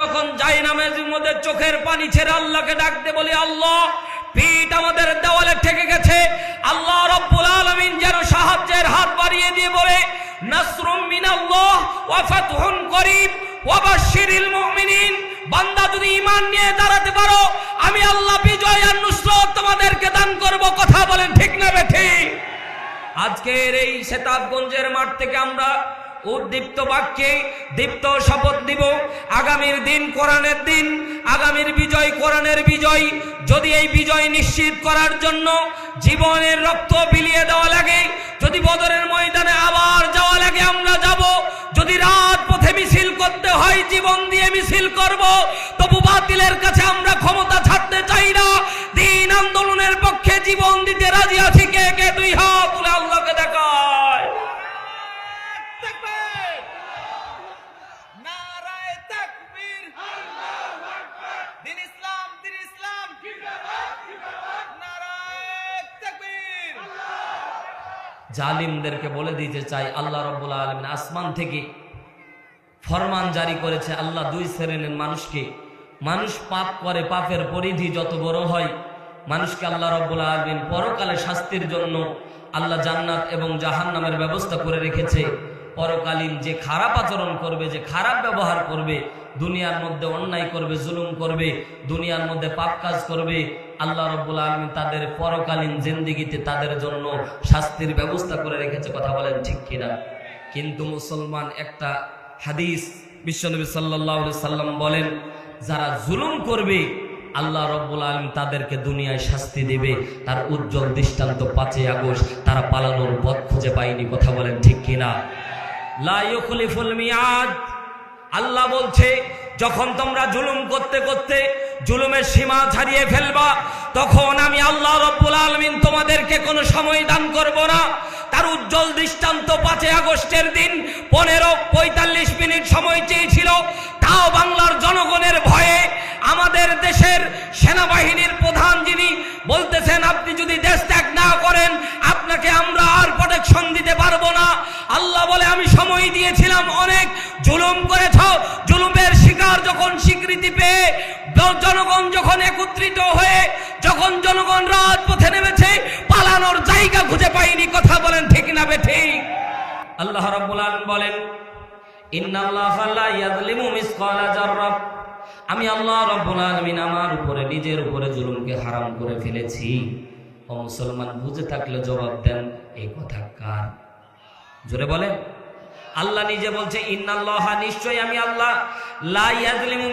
যখন জায়নামাজের মধ্যে চোখের পানি ছেড়ে আল্লাহকে ডাকতে বলি, আল্লাহ পিঠ আমাদের দেওয়ালে ঠেকে গেছে, আল্লাহ রাব্বুল আলামিন যেন সাহায্যের হাত বাড়িয়ে দিয়ে বলে, নাসরুম মিনাল্লাহ ওয়া ফাতহুন করিব ওয়া বাশশিরিল মুমিনিন। বান্দা যদি ঈমান নিয়ে দাঁড়াতে পারো, আমি আল্লাহ বিজয় আর নুসরত তোমাদেরকে দান করব। কথা বলেন ঠিক না ঠিক? আজকের এই সেতাবগঞ্জের মাঠ থেকে আমরা উদ্দীপ্ত বাক্যে দীপ্ত শপথ দিব, আগামীর দিন কোরআনের দিন, আগামীর বিজয় কোরআনের বিজয়। যদি এই বিজয় নিশ্চিত করার জন্য জীবনের রক্ত বিলিয়ে দেওয়া লাগে, যদি বদরের ময়দানে আবার যাওয়া লাগে আমরা যাব, যদি রাত পথে মিছিল করতে হয় জীবন দিয়ে মিছিল করব, তবু বাতিলের কাছে আমরা ক্ষমতা ছাড়তে চাই না। দিন আন্দোলনের পক্ষে জীবন দিতে রাজি আছি। কে কে দুই হাত তুলে আল্লাহকে দেখায়। জালিমদেরকে বলে দিতে চাই, আল্লাহ রাব্বুল আলামিন আসমান থেকে ফরমান জারি করেছে। আল্লাহ দুই শ্রেণীর মানুষকে, মানুষ পাপ করে, পাপের পরিধি যত বড় হয়, মানুষকে আল্লাহ রাব্বুল আলামিন পরকালে শাস্তির জন্য আল্লাহ জান্নাত এবং জাহান্নামের ব্যবস্থা করে রেখেছে। পরকালীন যে খারাপ আচরণ করবে, যে খারাপ ব্যবহার করবে, দুনিয়ার মধ্যে অন্যায় করবে, জুলুম করবে, দুনিয়ার মধ্যে পাপ কাজ করবে, আল্লাহ রাব্বুল আলামিন তাদের পরকালীন জিন্দেগিতে তাদের জন্য শাস্তির ব্যবস্থা করে রেখেছে। কথা বলেন ঠিক কিনা? কিন্তু মুসলমান একটা হাদিস, বিশ্বনবী সাল্লাল্লাহু আলাইহি সাল্লাম বলেন, যারা জুলুম করবে আল্লাহ রাব্বুল আলামিন তাদেরকে দুনিয়ায় শাস্তি দেবে। তার উজ্জ্বল দৃষ্টান্ত 5 আগস্ট, তারা পালানোর পথ খুঁজে পায়নি। কথা বলেন ঠিক কিনা? লা ইউখলিফুল মিয়াদ। আল্লাহ বলছে, যখন তোমরা জুলুম করতে করতে জুলুমের সীমা ছাড়িয়ে ফেলবা, তখন আমি আল্লাহ রাব্বুল আলামিন তোমাদেরকে কোনো সময় দান করব না। তার উজ্জ্বল দৃষ্টান্ত 5 আগস্টের দিন 15:45 সময় চেয়েছিল, তাও বাংলার জনগণের ভয়ে আমাদের দেশের সেনাবাহিনীর প্রধান যিনি বলতেছেন, আপনি যদি দেশ ত্যাগ না করেন আপনাকে আমরা আর প্রোটেকশন দিতে পারবো না। আল্লাহ বলে, আমি সময় দিয়েছিলাম, অনেক জুলুম করেছ, জুলুমের শিকার যখন স্বীকৃতি পেয়ে জনগণ যখন একত্রিত হয়ে যখন জনগণ রাজপথে নেমেছে, পালানোর জায়গা খুঁজে পায়নি। কথা বলেন ঠিক না ঠিক? আল্লাহ রাব্বুল আলামিন বলেন, ইন্নাল্লাহা লা ইয়াযলিমু মিসকালা যাররা। আমি আল্লাহ রাব্বুল আলামিন আমার উপরে, নিজের উপরে জুলুমকে হারাম করে ফেলেছি। ও মুসলমান, বুঝে থাকলে জবাব দেন, এই কথা কার? জোরে বলেন। আল্লাহ নিজে বলছে, ইন্নাল্লাহা, নিশ্চয়ই আমি আল্লাহ, লা ইয়াযলিমু